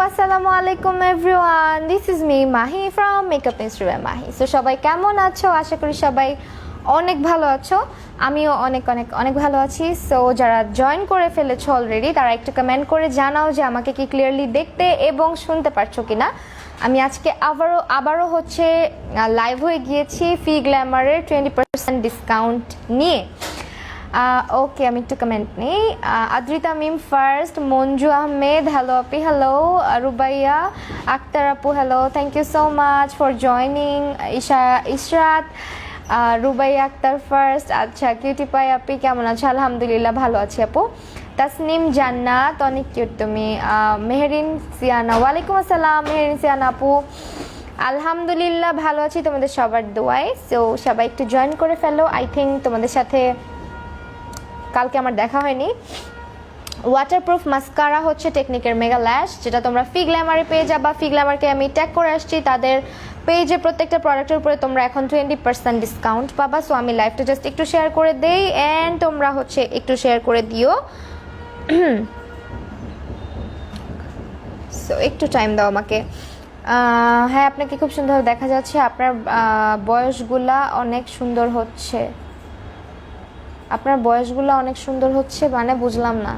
আসসালামু আলাইকুম everyone, this is me Mahi from makeup institute Mahi. So সবাই কেমন আছো? আশা করি সবাই অনেক ভালো আছো। আমিও অনেক অনেক অনেক ভালো আছি। সো যারা জয়েন করে ফেলেছো অলরেডি তারা একটু কমেন্ট করে জানাও যে আমাকে কি ক্লিয়ারলি দেখতে এবং শুনতে পারছো কিনা। আমি আজকে আবারও হচ্ছে লাইভ হয়ে গিয়েছি ফি গ্ল্যামারের 20% ডিসকাউন্ট নিয়ে। ওকে, আমি একটু কমেন্ট নেই। আদ্রিতা মিম ফার্স্ট, মঞ্জু আহমেদ হ্যালো আপি, হ্যালো রুবাইয়া আক্তার আপু hello, thank you so much for joining. Ishrat Rubaiya Akter first. আচ্ছা, কিউটি পাই আপি কেমন আছো? আলহামদুলিল্লাহ ভালো আছি আপু। তাসনিম জান্নাত অনেক কিউট তুমি। মেহেরিন সিয়ানা, ওয়ালাইকুম আসসালাম মেহেরিন সিয়ানা আপু। আলহামদুলিল্লাহ ভালো আছি তোমাদের সবার দোয়ায়। সো সবাই একটু জয়েন করে ফেলো। আই থিঙ্ক তোমাদের সাথে কালকে আমার দেখা হয়নি। ওয়াটারপ্রুফ মাস্কারা হচ্ছে টেকনিকের মেগা ল্যাশ, যেটা তোমরা ফি গ্ল্যামারে পেয়ে যাবা। ফি গ্ল্যামারকে আমি ট্যাগ করে আসছি, তাদের পেজে প্রত্যেকটা প্রোডাক্টের উপরে তোমরা এখন 20% ডিসকাউন্ট পাবা। সো আমি লাইভটা জাস্ট একটু শেয়ার করে দেই অ্যান্ড তোমরা হচ্ছে একটু শেয়ার করে দিও। সো একটু টাইম দাও আমাকে। হ্যাঁ, আপনাকে খুব সুন্দরভাবে দেখা যাচ্ছে। আপনার বয়সগুলা অনেক সুন্দর হচ্ছে। আপনার বয়সগুলো অনেক সুন্দর হচ্ছে মানে বুঝলাম না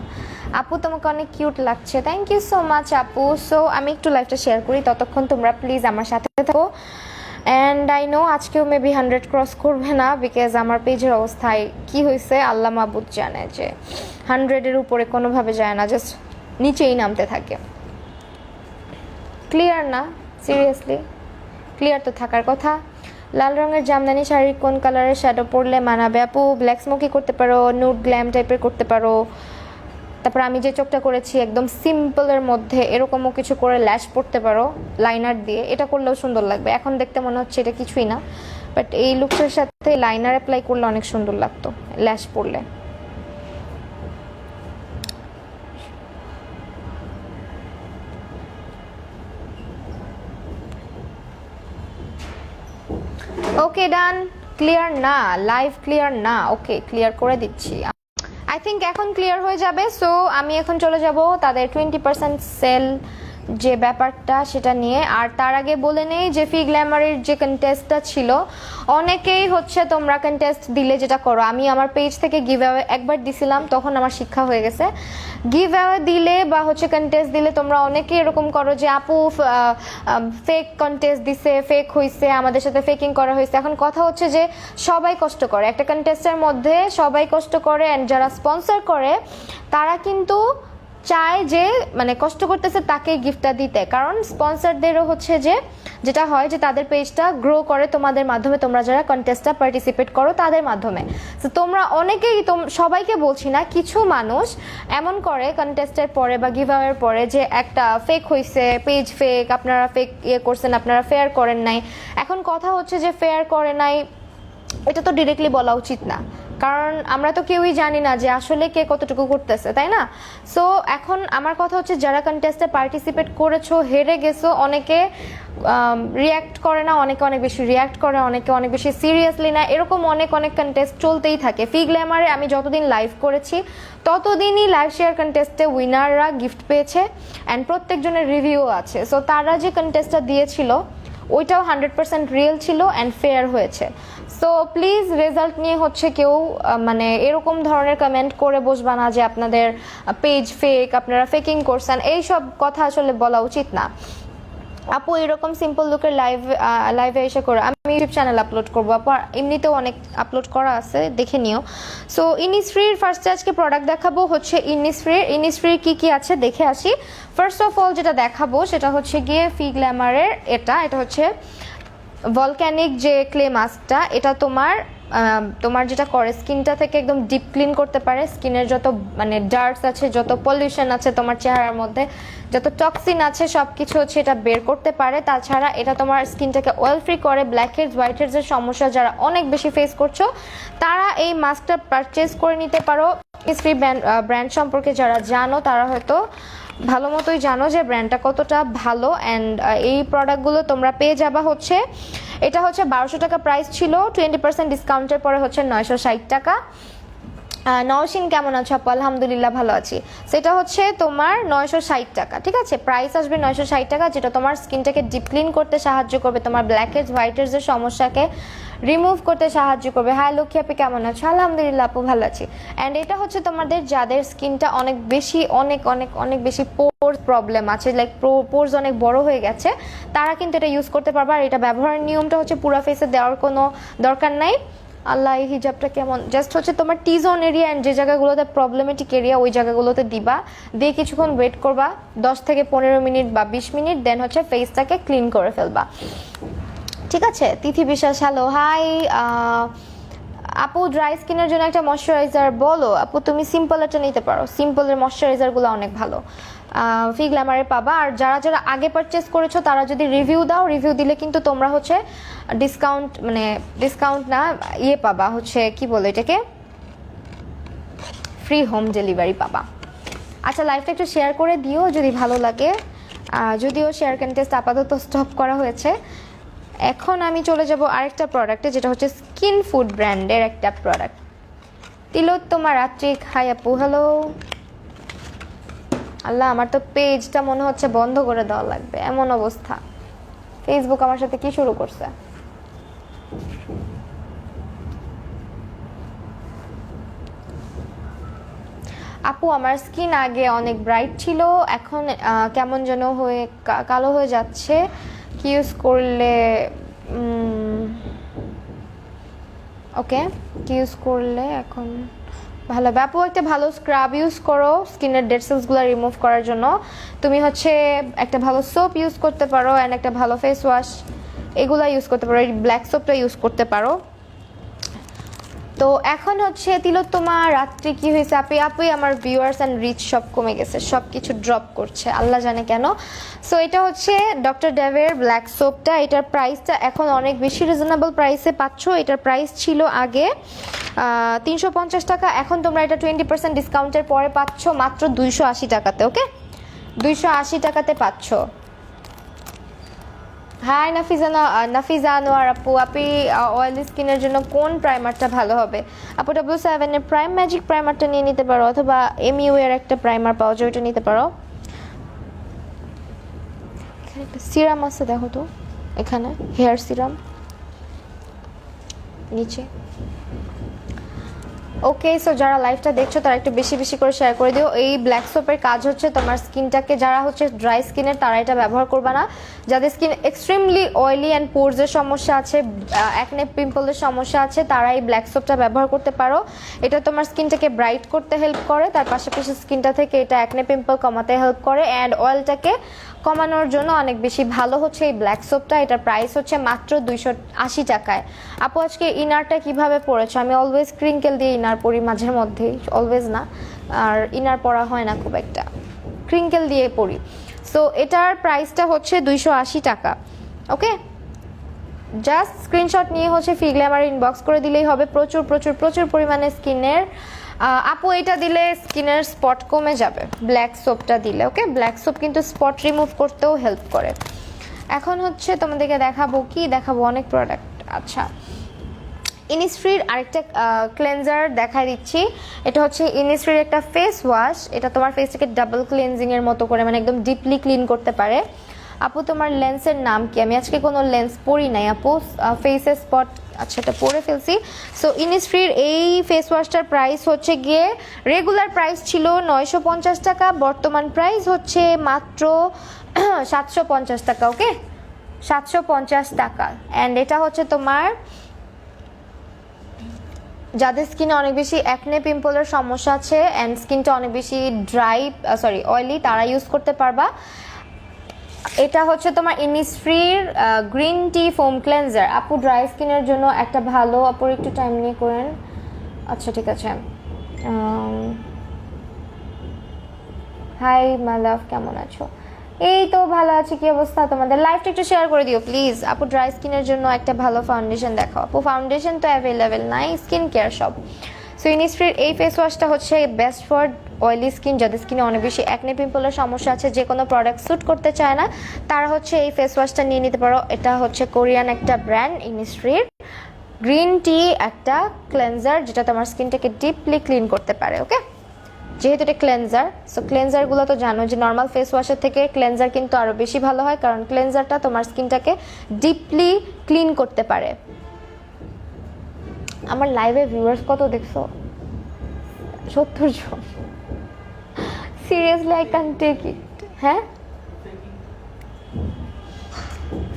আপু। তোমাকে অনেক কিউট লাগছে, থ্যাংক ইউ সো মাচ আপু। সো আমি একটু লাইভটা শেয়ার করি, ততক্ষণ তোমরা প্লিজ আমার সাথে থাকো। অ্যান্ড আই নো আজকেও মেবি 100 ক্রস করবে না, বিকজ আমার পেজের অবস্থায় কি হয়েছে আল্লাহ মাবুদ জানে, যে 100-এর উপরে কোনোভাবে যায় না, জাস্ট নিচেই নামতে থাকে। ক্লিয়ার না? সিরিয়াসলি ক্লিয়ার তো থাকার কথা। লাল রঙের জামদানি শাড়ি কোন কালারের শ্যাডো পরলে মানাবে আপু? ব্ল্যাক স্মোকি করতে পারো, নুড গ্ল্যাম টাইপের করতে পারো। তারপর আমি যে চোখটা করেছি একদম সিম্পলের মধ্যে এরকমও কিছু করে ল্যাশ পরতে পারো লাইনার দিয়ে, এটা করলেও সুন্দর লাগবে। এখন দেখতে মনে হচ্ছে এটা কিছুই না, বাট এই লুকসের সাথে লাইনার অ্যাপ্লাই করলে অনেক সুন্দর লাগতো ল্যাশ পরলে। ওকে ডান। ক্লিয়ার না? লাইভ ক্লিয়ার না? ওকে, ক্লিয়ার করে দিচ্ছি। আই থিঙ্ক এখন ক্লিয়ার হয়ে যাবে। সো আমি এখন চলে যাব তাদের 20% সেল যে ব্যাপারটা সেটা নিয়ে। আর তার আগে বলে নেই যে ফি গ্ল্যামারের যে কন্টেস্টটা ছিল, অনেকেই হচ্ছে তোমরা কন্টেস্ট দিলে যেটা করো, আমি আমার পেজ থেকে গিভ অ্যাওয়ে একবার দিছিলাম, তখন আমার শিক্ষা হয়ে গেছে। গিভ অ্যাওয়ে দিলে বা হচ্ছে কন্টেস্ট দিলে তোমরা অনেকেই এরকম করো যে আপু ফেক কন্টেস্ট দিছে, ফেক হয়েছে, আমাদের সাথে ফেকিং করা হয়েছে। এখন কথা হচ্ছে যে সবাই কষ্ট করে, একটা কন্টেস্টের মধ্যে সবাই কষ্ট করে, অ্যান্ড যারা স্পন্সর করে তারা কিন্তু চায় যে মানে কষ্ট করতেছে তাকে গিফটটা দিতে, কারণ স্পন্সরদেরও হচ্ছে যে যেটা হয় যে তাদের পেজটা গ্রো করে তোমাদের মাধ্যমে, তোমরা যারা কন্টেস্টটা পার্টিসিপেট করো তাদের মাধ্যমে। তো তোমরা অনেকেই, সবাইকে বলছি না, কিছু মানুষ এমন করে কন্টেস্টের পরে বা গিভ আওয়ের পরে যে একটা ফেক হয়েছে, পেজ ফেক, আপনারা ফেক ইয়ে করছেন, আপনারা ফেয়ার করেন নাই। এখন কথা হচ্ছে যে ফেয়ার করে নাই এটা তো ডিরেক্টলি বলা উচিত না, কারণ আমরা তো কেউই জানি না যে আসলে কে কতটুকু করতেছে, তাই না? সো এখন আমার কথা হচ্ছে যারা কন্টেস্টে পার্টিসিপেট করেছো, হেরে গেছো, অনেকে রিয়্যাক্ট করে না, অনেকে অনেক বেশি রিয়্যাক্ট করে, অনেকে অনেক বেশি সিরিয়াসলি না, এরকম অনেক অনেক কন্টেস্ট চলতেই থাকে। ফি গ্ল্যামারে আমি যতদিন লাইভ করেছি ততদিনই লাইভ শেয়ার কন্টেস্টে উইনাররা গিফট পেয়েছে, অ্যান্ড প্রত্যেকজনের রিভিউ আছে। সো তারা যে কন্টেস্টটা দিয়েছিল ওইটাও 100% রিয়েল ছিল অ্যান্ড ফেয়ার হয়েছে। সো প্লিজ রেজাল্ট নিয়ে হচ্ছে কেউ মানে এরকম ধরনের কমেন্ট করে বসবা না যে আপনাদের পেজ ফেক, আপনারা ফেকিং করছেন, এইসব কথা আসলে বলা উচিত না। আপু এরকম সিম্পল লুকের লাইভে এসে করো, আমি ইউটিউব চ্যানেল আপলোড করবো আপু, এমনিতেও অনেক আপলোড করা আছে, দেখে নিও। সো ইনিসফ্রির ফার্স্টে আজকে প্রোডাক্ট দেখাবো হচ্ছে ইনিসফ্রির কি আছে দেখে আসি। ফার্স্ট অফ অল যেটা দেখাবো সেটা হচ্ছে গিয়ে ফি গ্ল্যামারের এটা হচ্ছে ভলক্যানিক যে ক্লে মাস্কটা। এটা তোমার যেটা করে স্কিনটা থেকে একদম ডিপ ক্লিন করতে পারে, স্কিনের যত মানে ডার্টস আছে, যত পলিউশন আছে তোমার চেহারার মধ্যে, যত টক্সিন আছে সব কিছু হচ্ছে এটা বের করতে পারে। তাছাড়া এটা তোমার স্কিনটাকে অয়েল ফ্রি করে। ব্ল্যাক হেডস, হোয়াইট হেডসের সমস্যা যারা অনেক বেশি ফেস করছো তারা এই মাস্কটা পারচেজ করে নিতে পারো। ইনিসফ্রি ব্র্যান্ড সম্পর্কে যারা জানো তারা হয়তো ভালো মতোই জানো যে ব্র্যান্ডটা কতটা ভালো। অ্যান্ড এই প্রোডাক্টগুলো তোমরা পেয়ে যাবা হচ্ছে, এটা হচ্ছে 1200 টাকা প্রাইস ছিল, 20% ডিসকাউন্টের পরে হচ্ছে 960 টাকা। নওশিন কেমন আছো আপু? আলহামদুলিল্লাহ ভালো আছি। সেটা হচ্ছে তোমার 960 টাকা, ঠিক আছে? প্রাইস আসবে 960 টাকা, যেটা তোমার স্কিনটাকে ডিপ ক্লিন করতে সাহায্য করবে, তোমার ব্ল্যাকহেডস হোয়াইটেডসের সমস্যাকে রিমুভ করতে সাহায্য করবে। হ্যাঁ লক্ষ্মী আপু কেমন আছো? আলহামদুলিল্লাহ আপু ভালো আছি। অ্যান্ড এটা হচ্ছে তোমাদের যাদের স্কিনটা অনেক বেশি অনেক অনেক অনেক বেশি পোরস প্রবলেম আছে, লাইক পোরস অনেক বড় হয়ে গেছে, তারা কিন্তু এটা ইউজ করতে পারবে। আর এটা ব্যবহারের নিয়মটা হচ্ছে পুরো ফেসে দেওয়ার কোনো দরকার নাই। আল্লাহ এই হিজাবটা কেমন, জাস্ট হচ্ছে তোমার টি জোন এরিয়া অ্যান্ড যে জায়গাগুলোতে প্রবলেমেটিক এরিয়া ওই জায়গাগুলোতে দিবা, দিয়ে কিছুক্ষণ ওয়েট করবা 10 থেকে 15 মিনিট বা 20 মিনিট, দেন হচ্ছে ফেসটাকে ক্লিন করে ফেলবা, ঠিক আছে? তিথি বিশ্বাস হ্যালো হাই। আপু ড্রাই স্কিনের জন্য একটা ময়শ্চারাইজার বলো আপু। তুমি সিম্পল একটা নিতে পারো, সিম্পলের ময়শ্চারাইজারগুলো অনেক ভালো, ফি গ্ল্যামারে পাবা। আর যারা যারা আগে পারচেস করেছো তারা যদি রিভিউ দাও, রিভিউ দিলে কিন্তু তোমরা হচ্ছে ডিসকাউন্ট, মানে ডিসকাউন্ট না ইয়ে পাবা, হচ্ছে কি বলে এটাকে, ফ্রি হোম ডেলিভারি পাবা। আচ্ছা লাইভটা একটু শেয়ার করে দিও যদি ভালো লাগে। যদিও শেয়ার কন্টেস্ট আপাতত স্টপ করা হয়েছে। এখন আমি চলে যাব আরেকটা প্রোডাক্টে, যেটা হচ্ছে স্কিন ফুড ব্র্যান্ডের একটা প্রোডাক্ট। তিলোত্তমা রাত্রিক হাই আপু হ্যালো। আল্লাহ আমার তো পেজটা মনে হচ্ছে বন্ধ করে দেওয়া লাগবে, এমন অবস্থা। ফেসবুক আমার সাথে কি শুরু করছে? আপু আমার স্কিন আগে অনেক ব্রাইট ছিল, এখন কেমন যেন হয়ে কালো হয়ে যাচ্ছে, কি ইউজ করলে? ওকে, কি ইউজ করলে এখন ভালো হবে? আপু একটা ভালো স্ক্রাব ইউজ করো স্কিনের ডেড সেলসগুলো রিমুভ করার জন্য। তুমি হচ্ছে একটা ভালো সোপ ইউজ করতে পারো অ্যান্ড একটা ভালো ফেস ওয়াশ, এগুলা ইউজ করতে পারো, এই ব্ল্যাক সোপটা ইউজ করতে পারো। তো এখন হচ্ছে তিলোত্তমা রাত্রি কি হয়েছে? আপুই আমার ভিউয়ার্স অ্যান্ড রিচ সব কমে গেছে, সব কিছু ড্রপ করছে, আল্লাহ জানে কেন। সো এটা হচ্ছে ডক্টর ডেভের ব্ল্যাক সোপটা, এটার প্রাইসটা এখন অনেক বেশি রিজনেবল প্রাইসে পাচ্ছ। এটার প্রাইস ছিল আগে 350 টাকা, এখন তোমরা এটা 20% ডিসকাউন্টের পরে পাচ্ছ মাত্র 280 টাকাতে। ওকে, 280 টাকাতে পাচ্ছ। হাই নাফিজা আনোয়ার আপু, আপনি অয়েলি স্কিনের জন্য কোন প্রাইমারটা ভালো হবে? আপু W7 এর প্রাইম ম্যাজিক প্রাইমারটা নিয়ে নিতে পারো, অথবা এমইউ এর একটা প্রাইমার পাওয়া যায়, ওইটা নিতে পারো। এখানে একটা সিরাম আছে দেখো তো, এখানে হেয়ার সিরাম নিচে। ওকে, সো যারা লাইভটা দেখছো তারা একটু বেশি বেশি করে শেয়ার করে দিও। এই ব্ল্যাক সোপের কাজ হচ্ছে তোমার স্কিনটাকে, যারা হচ্ছে ড্রাই স্কিনের তারা এটা ব্যবহার করবে না, যাদের স্কিন এক্সট্রিমলি অয়েলি অ্যান্ড পোরসের সমস্যা আছে, অ্যাকনে পিম্পলের সমস্যা আছে, তারা এই ব্ল্যাক সোপটা ব্যবহার করতে পারো। এটা তোমার স্কিনটাকে ব্রাইট করতে হেল্প করে, তার পাশাপাশি স্কিনটা থেকে এটা অ্যাকনে পিম্পল কমাতে হেল্প করে, অ্যান্ড অয়েলটাকে কমানোর জন্য অনেক বেশি ভালো হচ্ছে এই ব্ল্যাক সোপটা। এটার প্রাইস হচ্ছে মাত্র 280 টাকায়। আপু আজকে ইনারটা কিভাবে পরেছো? আমি অলওয়েজ ক্রিঙ্কেল দিয়ে ইনার পরি, মাঝের মধ্যেই, অলওয়েজ না, আর ইনার পরা হয় না খুব একটা, ক্রিঙ্কেল দিয়ে পরি। সো এটার প্রাইসটা হচ্ছে 280 টাকা। ওকে, জাস্ট স্ক্রিনশট নিয়ে হচ্ছে ফি গ্ল্যামার ইনবক্স করে দিলেই হবে। প্রচুর প্রচুর প্রচুর পরিমাণে স্কিনের, আপু এটা দিলে স্কিনের স্পট কমে যাবে, ব্ল্যাক সোপটা দিলে। ওকে, ব্ল্যাক সোপ কিন্তু স্পট রিমুভ করতেও হেল্প করে। এখন হচ্ছে তোমাদেরকে দেখাবো, কি দেখাবো, অনেক প্রোডাক্ট। আচ্ছা, ইনিসফ্রির আরেকটা ক্লেনজার দেখাই দিচ্ছি। এটা হচ্ছে ইনিসফ্রির একটা ফেস ওয়াশ, এটা তোমার ফেসটাকে ডাবল ক্লিনজিং এর মতো করে, মানে একদম ডিপলি ক্লিন করতে পারে। আপু তোমার লেন্সের নাম কি? আমি আজকে কোনো লেন্স পরি নাই আপু, ফেসে স্পট, আচ্ছা এটা পরে ফেলছি। সো ইনিসফ্রির এই ফেস ওয়াশটার প্রাইস হচ্ছে গিয়ে, রেগুলার প্রাইস ছিল 950 টাকা, বর্তমান প্রাইস হচ্ছে মাত্র 750 টাকা। ওকে, 750 টাকা। অ্যান্ড এটা হচ্ছে তোমার যাদের স্কিনে অনেক বেশি অ্যাকনে পিম্পলের সমস্যা আছে অ্যান্ড স্কিনটা অনেক বেশি ড্রাই, অয়েলি, তারা ইউজ করতে পারবা। এটা হচ্ছে তোমার ইনিসফ্রির গ্রিন টি ফোম ক্লেনজার। আপু ড্রাই স্কিনের জন্য একটা ভালো, আপুর একটু টাইম নিয়ে করেন। আচ্ছা ঠিক আছে। হাই মাই লাভ, কেমন আছো? এই তো ভালো আছি। কি অবস্থা তোমাদের? লাইভটা একটু শেয়ার করে দিও প্লিজ। আপু ড্রাই স্কিনের জন্য একটা ভালো ফাউন্ডেশন দেখাও। আপু ফাউন্ডেশন তো অ্যাভেলেবেল নাই, স্কিন কেয়ার সব। সো ইনিসফ্রির এই ফেস ওয়াশটা হচ্ছে বেস্ট ফর অয়েলি স্কিন, যাদের স্কিনে অনেক বেশি অ্যাকনে পিম্পলের সমস্যা আছে, যে কোনো প্রোডাক্ট স্যুট করতে চায় না, তারা হচ্ছে এই ফেস ওয়াশটা নিয়ে নিতে পারো। এটা হচ্ছে কোরিয়ান একটা ব্র্যান্ড ইনিসফ্রির। গ্রিন টি একটা ক্লেনজার যেটা তোমার স্কিনটাকে ডিপলি ক্লিন করতে পারে। ওকে, যেহেতু এটা ক্লেনজার, সো ক্লেনজারগুলো তো জানো যে নর্মাল ফেস ওয়াশের থেকে ক্লেনজার কিন্তু আরও বেশি ভালো হয়, কারণ ক্লেনজারটা তোমার স্কিনটাকে ডিপলি ক্লিন করতে পারে। আমার লাইভে ভিউয়ার্স কত দেখছো? 70 জন। Seriously I can take it. হ্যাঁ,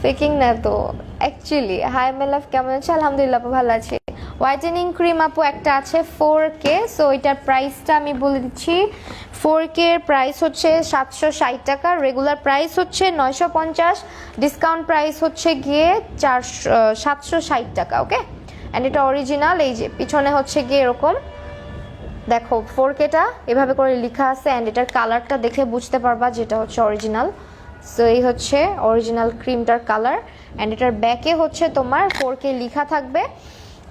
ফেকিং না তো অ্যাকচুয়ালি। হাই মেলাফ, কেমন আছে? আলহামদুলিল্লাহ আপু ভালো আছি। হোয়াইটেনিং ক্রিম আপু একটা আছে 4K, সো এটার প্রাইসটা আমি বলে দিচ্ছি। 4K এর প্রাইস হচ্ছে 760 টাকা, রেগুলার প্রাইস হচ্ছে 950, ডিসকাউন্ট প্রাইস হচ্ছে গিয়ে 760 টাকা। ওকে, অ্যান্ড এটা অরিজিনাল। এই যে পিছনে হচ্ছে গিয়ে এরকম দেখো 4Kটা এভাবে করে লেখা আছে, অ্যান্ড এটার কালারটা দেখে বুঝতে পারবা যেটা হচ্ছে অরিজিনাল। সো এই হচ্ছে অরিজিনাল ক্রিমটার কালার, অ্যান্ড এটার ব্যাকে হচ্ছে তোমার 4K লেখা থাকবে।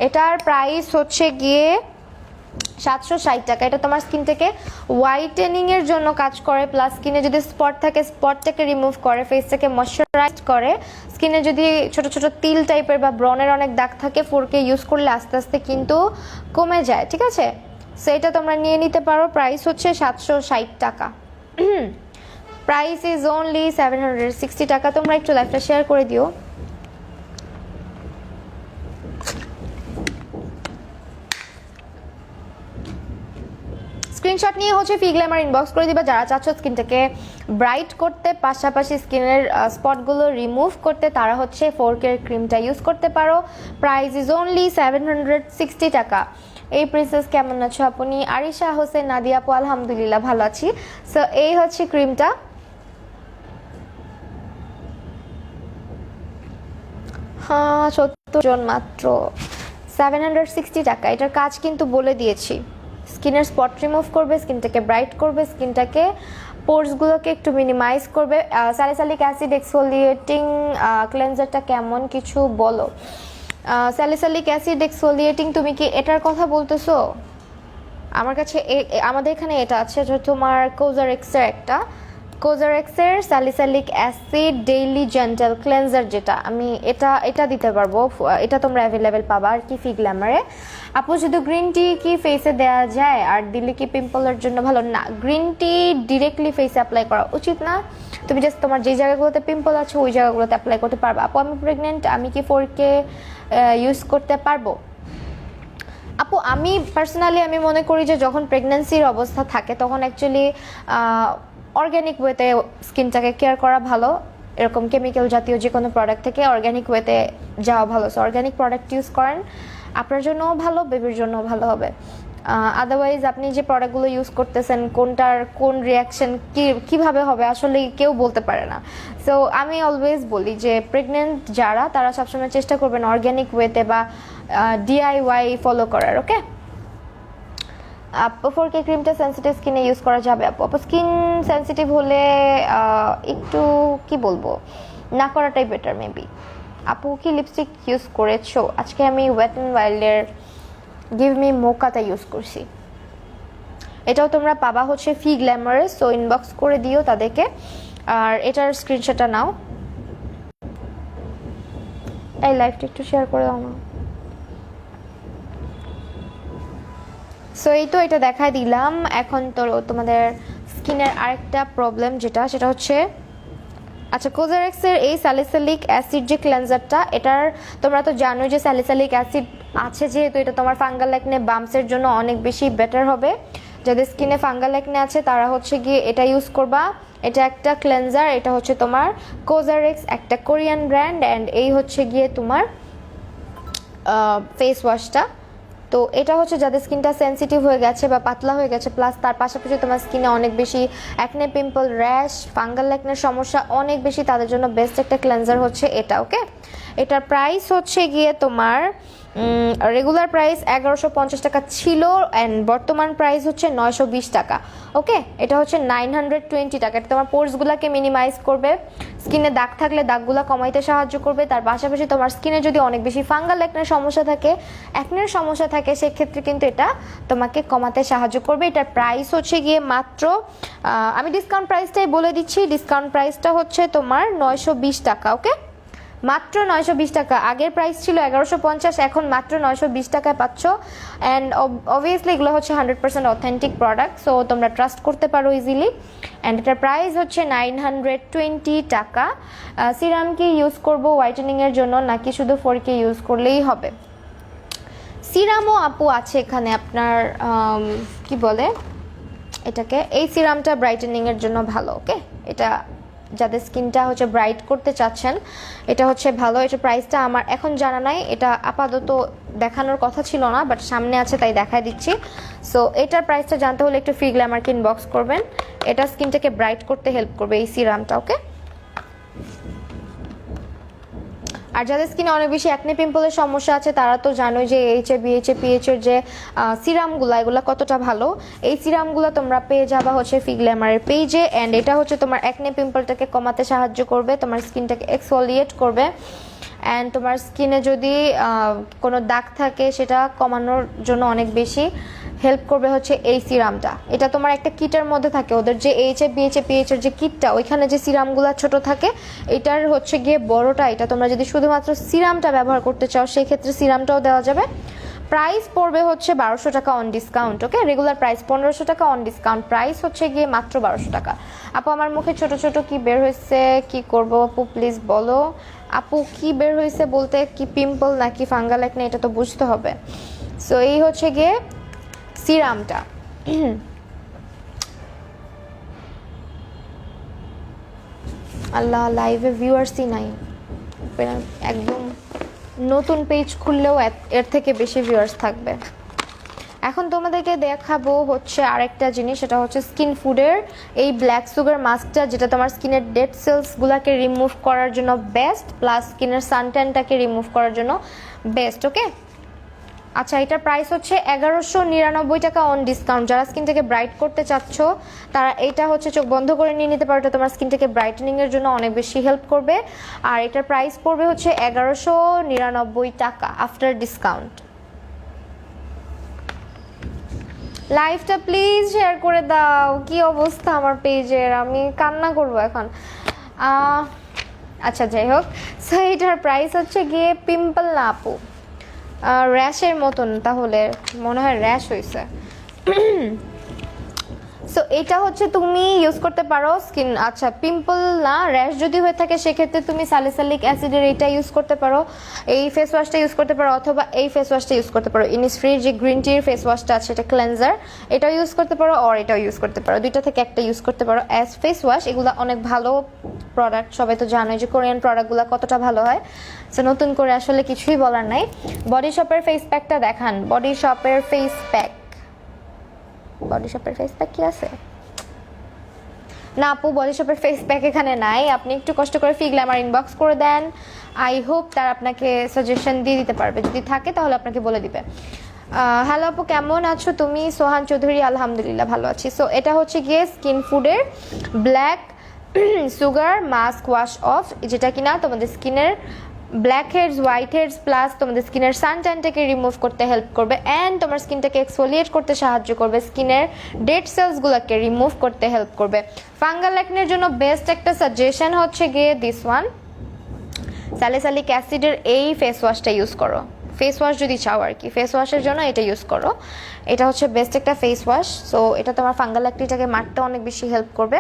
এটার প্রাইস হচ্ছে গিয়ে 760 টাকা। এটা তোমার স্কিনটাকে হোয়াইটেনিংয়ের জন্য কাজ করে, প্লাস স্কিনে যদি স্পট থাকে স্পটটাকে রিমুভ করে, ফেসটাকে ময়শ্চারাইজ করে। স্কিনে যদি ছোট ছোট তিল টাইপের বা ব্রনের অনেক দাগ থাকে 4K ইউজ করলে আস্তে আস্তে কিন্তু কমে যায়। ঠিক আছে, সো এটা তোমরা নিয়ে নিতে পারো। প্রাইস হচ্ছে 760 টাকা। প্রাইস ইজ অনলি 760 টাকা। তোমরা একটু লাইভটা শেয়ার করে দিও। স্ক্রিনশট নিয়ে হচ্ছে ফিগ্ল্যামার ইনবক্স করে দিবা যারা চাচ্ছ স্কিনটাকে ব্রাইট করতে, পাশাপাশি স্কিনের স্পটগুলো রিমুভ করতে, তারা হচ্ছে 4K ক্রিমটা ইউজ করতে পারো। প্রাইস ইজ অনলি 760 টাকা। এই প্রিন্সেস কেমন আছো আপনি? আরিশা হোসেন নাদিয়া আপু আলহামদুলিল্লাহ ভালো আছি। সো এই হচ্ছে ক্রিমটা। হ্যাঁ, 70 জন মাত্র, 760 টাকা। এটার কাজ কিন্তু বলে দিয়েছি, স্কিনের স্পট রিমুভ করবে, স্কিনটাকে ব্রাইট করবে, স্কিনটাকে পোর্সগুলোকে একটু মিনিমাইজ করবে। স্যালিসাইলিক অ্যাসিড এক্সফোলিয়েটিং ক্লেনজারটা কেমন কিছু বলো। স্যালিসাইলিক অ্যাসিড এক্সফোলিয়েটিং, তুমি কি এটার কথা বলতেছো? আমার কাছে আমাদের এখানে এটা আছে যে তোমার কোজারেক্সের একটা, কোজারেক্সের salicylic acid daily gentle cleanser, যেটা আমি এটা দিতে পারবো। এটা তোমরা অ্যাভেলেবেল পাবা আর কি ফিগ্ল্যামারে। আপু শুধু গ্রিন টি কি ফেসে দেওয়া যায়, আর দিলে কি পিম্পলের জন্য ভালো? না, গ্রিন টি ডিরেক্টলি ফেসে অ্যাপ্লাই করা উচিত না। তুমি জাস্ট তোমার যে জায়গাগুলোতে পিম্পল আছে ওই জায়গাগুলোতে অ্যাপ্লাই করতে পারবা। আপু আমি প্রেগনেন্ট, আমি কি 4K ইউজ করতে পারবো? আপু আমি পার্সোনালি আমি মনে করি যে যখন প্রেগন্যান্সির অবস্থা থাকে তখন অ্যাকচুয়ালি অর্গ্যানিক ওয়েতে স্কিনটাকে কেয়ার করা ভালো। এরকম কেমিক্যাল জাতীয় যে কোনো প্রোডাক্ট থেকে অর্গ্যানিক ওয়েতে যাওয়া ভালো। সো অর্গ্যানিক প্রোডাক্ট ইউজ করেন, আপনার জন্যও ভালো, বেবির জন্যও ভালো হবে। আদারওয়াইজ আপনি যে প্রোডাক্টগুলো ইউজ করতেছেন কোনটার কোন রিয়াকশন কীভাবে হবে আসলে কেউ বলতে পারে না। সো আমি অলওয়েজ বলি যে প্রেগনেন্ট যারা, তারা সবসময় চেষ্টা করবেন অর্গ্যানিক ওয়েতে বা DIY ফলো করার। ওকে, 4K ক্রিমটা সেন্সিটিভ স্কিনে ইউজ করা যাবে? আপু স্কিন সেন্সিটিভ হলে একটু কি বলবো, না করাটাই বেটার মেবি। আপু কি লিপস্টিক ইউজ করেছো? আজকে আমি ওয়েট অ্যান্ড ওয়াইল্ডের গিভ মি মোকাটা ইউজ করছি। এটাও তোমরা পাবা হচ্ছে ফিগ্ল্যামারে, সো ইনবক্স করে দিও তাদেরকে, আর এটার স্ক্রিনশটটা নাও। এই লাইভটা একটু শেয়ার করে দাও না। সো এই তো এটা দেখাই দিলাম। এখন তো তোমাদের স্কিনের আরেকটা প্রবলেম সেটা হচ্ছে, আচ্ছা কোজারেক্সের এই স্যালিসাইলিক অ্যাসিড যে ক্লেনজারটা, এটার তোমরা তো জানো যে স্যালিসাইলিক অ্যাসিড আছে, যেহেতু এটা তোমার ফাঙ্গাল অ্যাকনে বাম্পসের জন্য অনেক বেশি বেটার হবে। যাদের স্কিনে ফাঙ্গাল অ্যাকনে আছে তারা হচ্ছে গিয়ে এটা ইউজ করবা। এটা একটা ক্লেনজার, এটা হচ্ছে তোমার কোজারেক্স, একটা কোরিয়ান ব্র্যান্ড, অ্যান্ড এই হচ্ছে গিয়ে তোমার ফেস ওয়াশটা। তো এটা হচ্ছে যাদের স্কিনটা সেন্সিটিভ হয়ে গেছে বা পাতলা হয়ে গেছে, প্লাস তার পাশাপাশি তোমার স্কিনে অনেক বেশি অ্যাকনে, পিম্পল, র্যাশ, ফাঙ্গাল অ্যাকনের সমস্যা অনেক বেশি, তাদের জন্য বেস্ট একটা ক্লেনজার হচ্ছে এটা। ওকে, এটার প্রাইস হচ্ছে গিয়ে তোমার রেগুলার প্রাইস 1150 টাকা ছিল, অ্যান্ড বর্তমান প্রাইস হচ্ছে 920 টাকা। ওকে, এটা হচ্ছে 920 টাকা। এটা তোমার পোর্সগুলোকে মিনিমাইজ করবে, স্কিনে দাগ থাকলে দাগগুলো কমাইতে সাহায্য করবে। তার পাশাপাশি তোমার স্কিনে যদি অনেক বেশি ফাঙ্গাল অ্যাকনের সমস্যা থাকে সেক্ষেত্রে কিন্তু এটা তোমাকে কমাতে সাহায্য করবে। এটার প্রাইস হচ্ছে গিয়ে মাত্র, আমি ডিসকাউন্ট প্রাইসটাই বলে দিচ্ছি, ডিসকাউন্ট প্রাইসটা হচ্ছে তোমার 920 টাকা। ওকে, মাত্র 920 টাকা। আগের প্রাইস ছিল 1150, এখন মাত্র 920 টাকায় পাচ্ছ। অ্যান্ড অবভিয়াসলি এগুলো হচ্ছে 100% অথেন্টিক প্রোডাক্ট, সো তোমরা ট্রাস্ট করতে পারো ইজিলি। অ্যান্ড এটার প্রাইস হচ্ছে 920 টাকা। সিরাম কি ইউজ করবো হোয়াইটেনিংয়ের জন্য নাকি শুধু 4K ইউজ করলেই হবে? সিরামও আপু আছে এখানে আপনার কি বলে এটাকে, এই সিরামটা ব্রাইটেনিংয়ের জন্য ভালো। ওকে, এটা যাদের স্কিনটা হচ্ছে ব্রাইট করতে চাচ্ছেন এটা হচ্ছে ভালো। এটা প্রাইসটা আমার এখন জানা নাই, এটা আপাতত দেখানোর কথা ছিল না, বাট সামনে আছে তাই দেখাই দিচ্ছি। সো এটার প্রাইসটা জানতে হলে একটু ফ্রি গ্ল্যামারকে ইনবক্স করবেন। এটা স্কিনটাকে ব্রাইট করতে হেল্প করবে এই সিরামটা। ওকে, আর যাদের স্কিনে অনেক বেশি অ্যাকনে পিম্পলের সমস্যা আছে তারা তো জানোই যে এইচএ বিএইচএ পিএইচের যে সিরামগুলো এগুলো কতটা ভালো। এই সিরামগুলো তোমরা পেয়ে যাবা হচ্ছে ফি গ্ল্যামারের পেজে। অ্যান্ড এটা হচ্ছে তোমার অ্যাকনে পিম্পলটাকে কমাতে সাহায্য করবে, তোমার স্কিনটাকে এক্সফোলিয়েট করবে। অ্যান্ড তোমার স্কিনে যদি কোনো দাগ থাকে সেটা কমানোর জন্য অনেক বেশি হেল্প করবে হচ্ছে এই সিরামটা। এটা তোমার একটা কিটের মধ্যে থাকে, ওদের যে এইচএ বিএইচএ পিএইচের যে কিটটা ওইখানে যে সিরামগুলো ছোট থাকে এটার হচ্ছে গিয়ে বড়টা। এটা তোমরা যদি শুধুমাত্র সিরামটা ব্যবহার করতে চাও সেই ক্ষেত্রে সিরামটাও দেওয়া যাবে। প্রাইস পড়বে হচ্ছে 1200 টাকা on discount. Okay, regular price 1500 টাকা, অন ডিসকাউন্ট প্রাইস হচ্ছে গিয়ে মাত্র 1200 টাকা। আপু আমার মুখে ছোট ছোট কি বের হয়েছে, কি করব আপু প্লিজ বলো। আপু কি বের হয়েছে বলতে কি পিম্পল নাকি ফাঙ্গাল অ্যাকনে এটা তো বুঝতে হবে। সো এই হচ্ছে গিয়ে সিরামটা। আল্লাহ, লাইভে ভিউয়ার্সই নাই, একদম নতুন পেজ খুললেও এর থেকে বেশি ভিউয়ার্স থাকবে। এখন তোমাদেরকে দেখাবো হচ্ছে আরেকটা জিনিস, সেটা হচ্ছে স্কিন ফুডের এই ব্ল্যাক সুগার মাস্কটা, যেটা তোমার স্কিনের ডেড সেলসগুলোকে রিমুভ করার জন্য বেস্ট, প্লাস স্কিনের সানট্যানটাকে রিমুভ করার জন্য বেস্ট। ওকে, আচ্ছা এটার প্রাইস হচ্ছে 1199 টাকা অন ডিসকাউন্ট। যারা স্কিনটাকে ব্রাইট করতে চাচ্ছ তারা এটা হচ্ছে চোখ বন্ধ করে নিয়ে নিতে পারো, এটা তোমার স্কিনটাকে ব্রাইটেনিংয়ের জন্য অনেক বেশি হেল্প করবে। আর এটার প্রাইস পড়বে হচ্ছে 1199 টাকা আফটার ডিসকাউন্ট। লাইভটা প্লিজ শেয়ার করে দাও। কি অবস্থা আমার পেজের, আমি কান্না করবো এখন। আচ্ছা যাই হোক, সো এটার প্রাইস হচ্ছে গিয়ে পিম্পল না আপু, র্যাশের মতন, তাহলে মনে হয় র্যাশ হয়েছে। সো এটা হচ্ছে তুমি ইউজ করতে পারো স্কিন, আচ্ছা পিম্পল না র্যাশ যদি হয়ে থাকে সেক্ষেত্রে তুমি স্যালিসাইলিক অ্যাসিডের এটা ইউজ করতে পারো, এই ফেস ওয়াশটা ইউজ করতে পারো, অথবা এই ফেস ওয়াশটা ইউজ করতে পারো। ইনিসফ্রি যে গ্রিন টির ফেস ওয়াশটা আছে এটা ক্লেনজার, এটাও ইউজ করতে পারো, আর এটাও ইউজ করতে পারো। দুইটা থেকে একটা ইউজ করতে পারো অ্যাজ ফেস ওয়াশ। এগুলো অনেক ভালো প্রোডাক্ট, সবাই তো জানোই যে কোরিয়ান প্রোডাক্টগুলো কতটা ভালো হয়। সো নতুন করে আসলে কিছুই বলার নাই। বডি শপের ফেস প্যাকটা দেখান। বডি শপের ফেস প্যাক, বডি শপের ফেস প্যাক কি আছে? না আপু, বডি শপের ফেস প্যাক এখানে নাই। আপনি একটু কষ্ট করে ফি গ্ল্যামার ইনবক্স করে দেন, আই হোপ তার আপনাকে সাজেশন দিয়ে দিতে পারবে, যদি থাকে তাহলে আপনাকে বলে দিবে। হ্যালো আপু কেমন আছো তুমি? সোহান চৌধুরী, আলহামদুলিল্লাহ ভালো আছি। সো এটা হচ্ছে গিয়ে স্কিন ফুডের black sugar mask wash off, যেটা কিনা তোমাদের স্কিনের blackheads, whiteheads, plus তোমাদের স্কিনের সানট্যানটাকে রিমুভ করতে হেল্প করবে, অ্যান্ড তোমার স্কিনটাকে এক্সফোলিয়েট করতে সাহায্য করবে, স্কিনের ডেড সেলসগুলোকে রিমুভ করতে হেল্প করবে। ফাঙ্গাল অ্যাকনের জন্য বেস্ট একটা সাজেশন হচ্ছে গিয়ে দিস ওয়ান, স্যালিসাইলিক অ্যাসিডের এই ফেস ওয়াশটা ইউজ করো। ফেস ওয়াশ যদি চাও আর কি, ফেস ওয়াশের জন্য এটা ইউজ করো। এটা হচ্ছে বেস্ট একটা ফেস ওয়াশ। সো এটা তোমার ফাঙ্গাল অ্যাকনিটাকে মারতে অনেক বেশি হেল্প করবে।